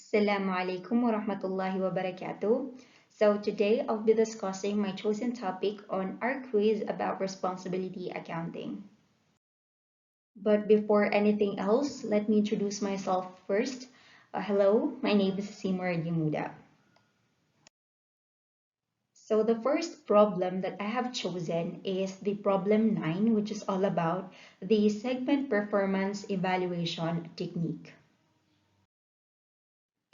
Assalamualaikum warahmatullahi wabarakatuh. So today I'll be discussing my chosen topic on our quiz about responsibility accounting. But before anything else, let me introduce myself first. Hello, my name is Asima Radiamoda. So the first problem that I have chosen is the problem 9, which is all about the segment performance evaluation technique.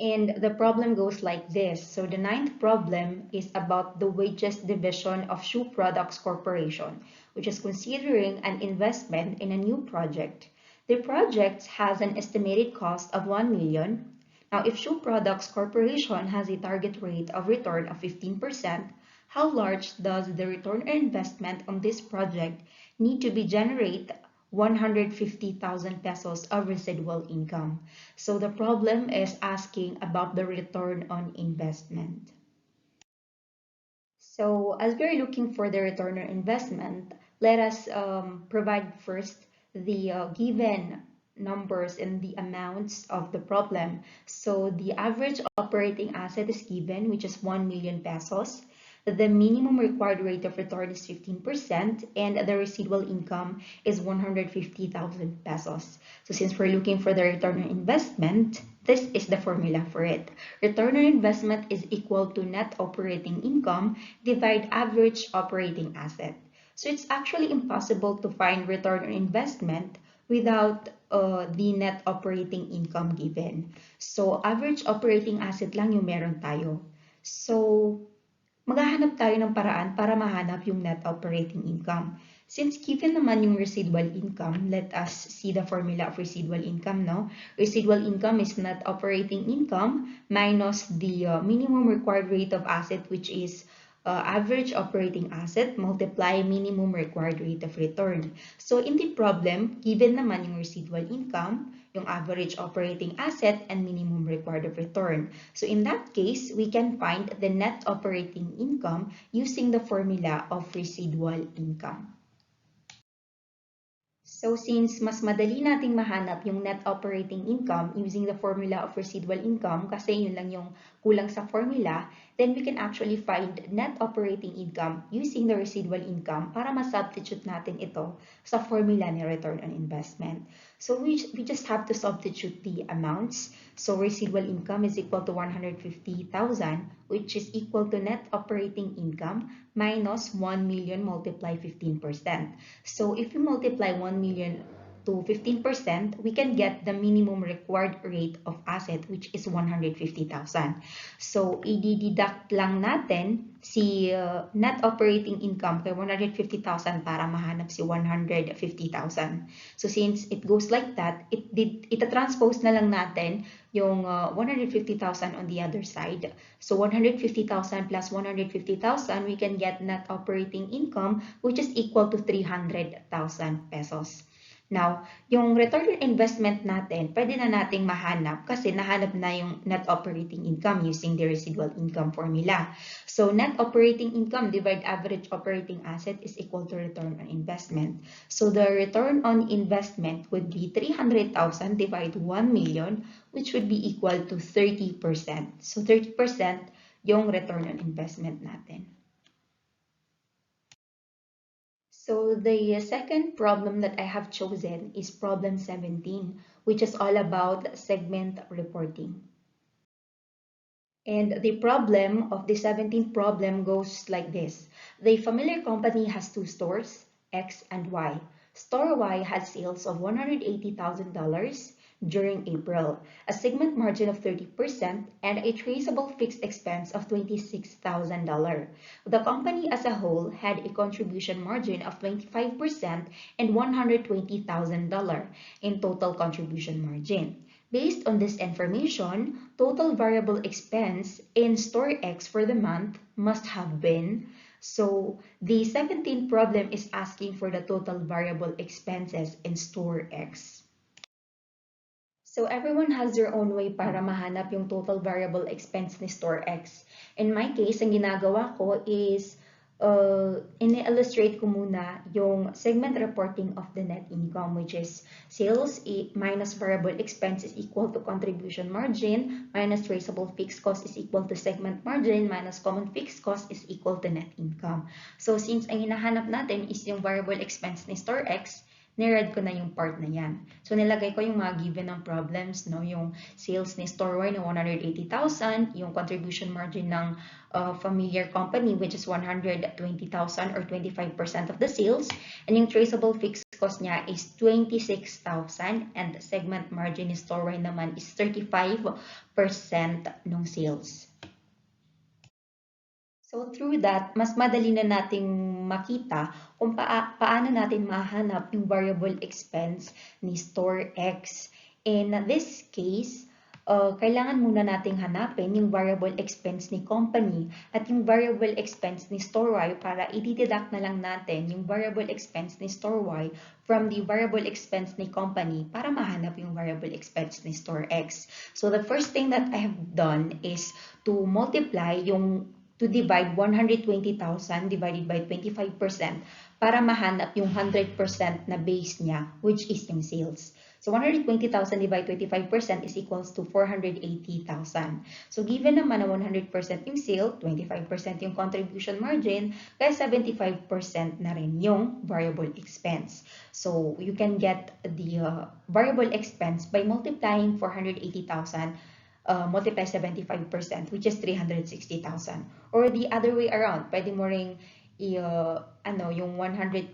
And the problem goes like this. So the ninth problem is about the Wedges Division of Shoe Products Corporation, which is considering an investment in a new project. The project has an estimated cost of 1 million. Now, if Shoe Products Corporation has a target rate of return of 15%, how large does the return on investment on this project need to be generate 150,000 pesos of residual income? So the problem is asking about the return on investment. So as we're looking for the return on investment, let us provide first the given numbers and the amounts of the problem. So the average operating asset is given, which is 1 million pesos. The minimum required rate of return is 15%, and the residual income is 150,000 pesos. So since we're looking for the return on investment, this is the formula for it. Return on investment is equal to net operating income divide average operating asset. So it's actually impossible to find return on investment without the net operating income given. So average operating asset lang yung meron tayo. So maghahanap tayo ng paraan para mahanap yung net operating income. Since given naman yung residual income, let us see the formula of residual income, no? Residual income is net operating income minus the minimum required rate of asset, which is average operating asset multiply minimum required rate of return. So in the problem, given naman yung residual income, yung average operating asset, and minimum required of return. So in that case, we can find the net operating income using the formula of residual income. So since mas madali nating mahanap yung net operating income using the formula of residual income kasi yun lang yung kulang sa formula, then we can actually find net operating income using the residual income para ma-substitute natin ito sa formula ni return on investment. So we just have to substitute the amounts. So residual income is equal to 150,000, which is equal to net operating income minus 1 million multiply 15%. So if you multiply 1 million to 15%, we can get the minimum required rate of asset, which is 150,000. So i-deduct lang natin si net operating income kay 150,000 para mahanap si 150,000. So since it goes like that, ita-transpose na lang natin yung 150,000 on the other side. So 150,000 plus 150,000, we can get net operating income, which is equal to 300,000 pesos. Now, yung return on investment natin, pwede na nating mahanap kasi nahanap na yung net operating income using the residual income formula. So, net operating income divide average operating asset is equal to return on investment. So, the return on investment would be 300,000 divided 1 million, which would be equal to 30%. So, 30% yung return on investment natin. So the second problem that I have chosen is problem 17, which is all about segment reporting. And the problem of the 17th problem goes like this. The familiar company has two stores, X and Y. Store Y had sales of $180,000 during April, a segment margin of 30%, and a traceable fixed expense of $26,000. The company as a whole had a contribution margin of 25% and $120,000 in total contribution margin. Based on this information, total variable expense in store X for the month must have been. So the 17th problem is asking for the total variable expenses in store X. So everyone has their own way para mahanap yung total variable expense ni store X. In my case, ang ginagawa ko is ini-illustrate ko muna yung segment reporting of the net income, which is sales minus variable expense is equal to contribution margin minus traceable fixed cost is equal to segment margin minus common fixed cost is equal to net income. So since ang hinahanap natin is yung variable expense ni Store X, niread ko na yung part na yan. So nilagay ko yung mga given ng problems, no? Yung sales ni Store Y na 180,000, yung contribution margin ng familiar company which is 120,000 or 25% of the sales, and yung traceable fixed cost niya is 26,000 and the segment margin ni Store Y naman is 35% ng sales. So through that, mas madali na nating makita kung paano natin mahanap yung variable expense ni Store X. In this case, kailangan muna nating hanapin yung variable expense ni company at yung variable expense ni Store Y para i-deduct na lang natin yung variable expense ni Store Y from the variable expense ni company para mahanap yung variable expense ni Store X. So the first thing that I have done is to divide 120,000 divided by 25% para mahanap yung 100% na base niya, which is yung sales. So 120,000 divided 25% is equals to 480,000. So given naman na 100% yung sale, 25% yung contribution margin, kaya 75% na rin yung variable expense. So you can get the variable expense by multiplying 480,000 multiply 75%, which is 360,000. Or the other way around, pwede mo ring yung 120,000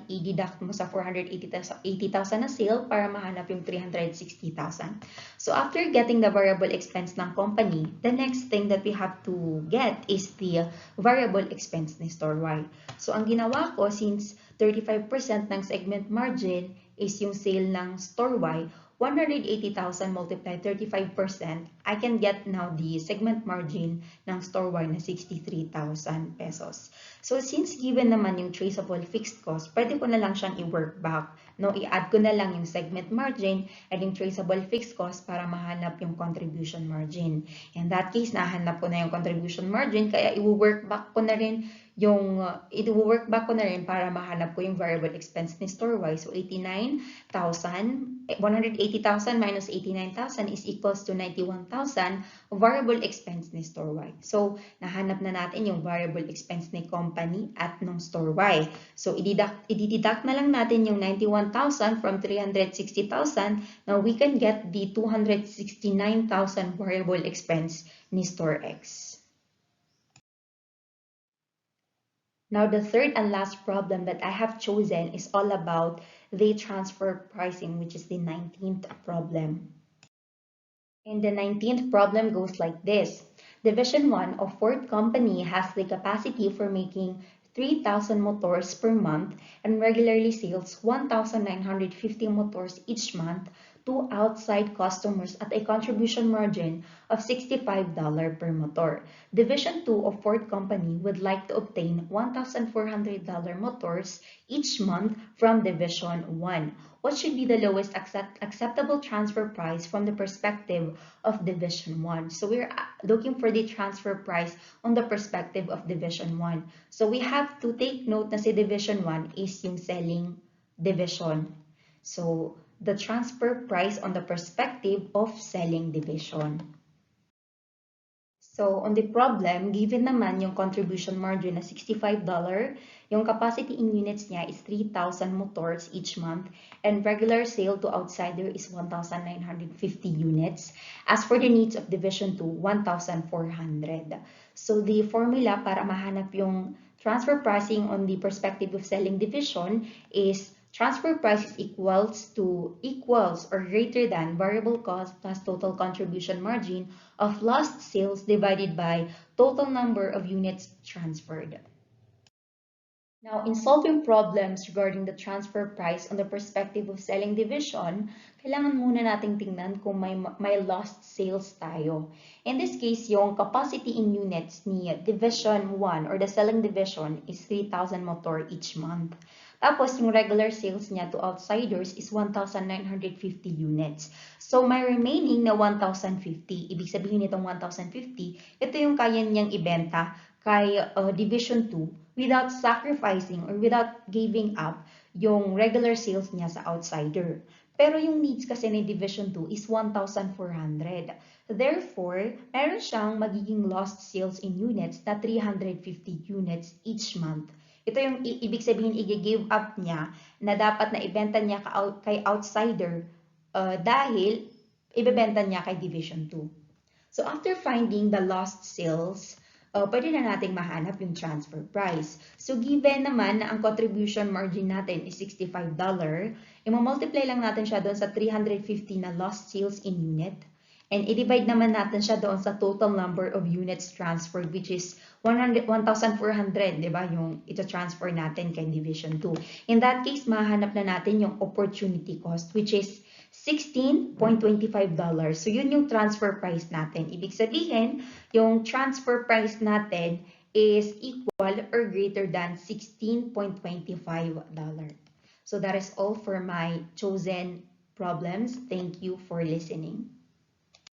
i-deduct mo sa 480,000 na sale para mahanap yung 360,000. So after getting the variable expense ng company, the next thing that we have to get is the variable expense ni Store Y. So ang ginawa ko, since 35% ng segment margin is yung sale ng Store Y, 180,000 multiplied 35%, I can get now the segment margin ng Store Y na 63,000 pesos. So since given naman yung traceable fixed cost, pwede ko na lang siyang i-work back. No, i-add ko na lang yung segment margin at yung traceable fixed cost para mahanap yung contribution margin. In that case, nahanap ko na yung contribution margin, kaya i-work back ko na rin para mahanap ko yung variable expense ni Store Y. So 180,000 minus 89,000 is equals to 91,000 variable expense ni Store Y. So nahanap na natin yung variable expense ni company at ng Store Y. So i-deduct na lang natin yung 91,000 from 360,000. Now we can get the 269,000 variable expense ni Store X. Now, the third and last problem that I have chosen is all about the transfer pricing, which is the 19th problem. And the 19th problem goes like this. Division 1 of Ford Company has the capacity for making 3,000 motors per month and regularly sells 1,950 motors each month to outside customers at a contribution margin of $65 per motor. Division 2 of Ford Company would like to obtain $1,400 motors each month from Division 1. What should be the lowest acceptable transfer price from the perspective of Division 1? So we're looking for the transfer price on the perspective of Division 1. So we have to take note na si Division 1 is yung selling division. So the transfer price on the perspective of selling division. So on the problem, given naman yung contribution margin na $65, yung capacity in units niya is 3,000 motors each month, and regular sale to outsider is 1,950 units. As for the needs of Division 2, 1,400. So the formula para mahanap yung transfer pricing on the perspective of selling division is transfer price is equals or greater than variable cost plus total contribution margin of lost sales divided by total number of units transferred. Now, in solving problems regarding the transfer price on the perspective of selling division, kailangan muna nating tingnan kung may lost sales tayo. In this case, yung capacity in units ni Division 1 or the selling division is 3,000 motor each month. Tapos, yung regular sales niya to outsiders is 1,950 units. So, may remaining na 1,050. Ibig sabihin nitong 1,050, ito yung kaya niyang ibenta kay Division 2 without sacrificing or without giving up yung regular sales niya sa outsider. Pero yung needs kasi ni Division 2 is 1,400. Therefore, meron siyang magiging lost sales in units na 350 units each month. Ito yung ibig sabihin i-give up niya na dapat na ibenta niya kay outsider dahil ibebenta niya kay Division 2. So after finding the lost sales, pwede na nating mahanap yung transfer price. So given naman na ang contribution margin natin is $65, i-multiply lang natin siya doon sa 350 na lost sales in unit. And i-divide naman natin siya doon sa total number of units transferred, which is 1,400, di ba? Yung ito transfer natin kay Division 2. In that case, mahanap na natin yung opportunity cost, which is $16.25. So, yun yung transfer price natin. Ibig sabihin, yung transfer price natin is equal or greater than $16.25. So, that is all for my chosen problems. Thank you for listening.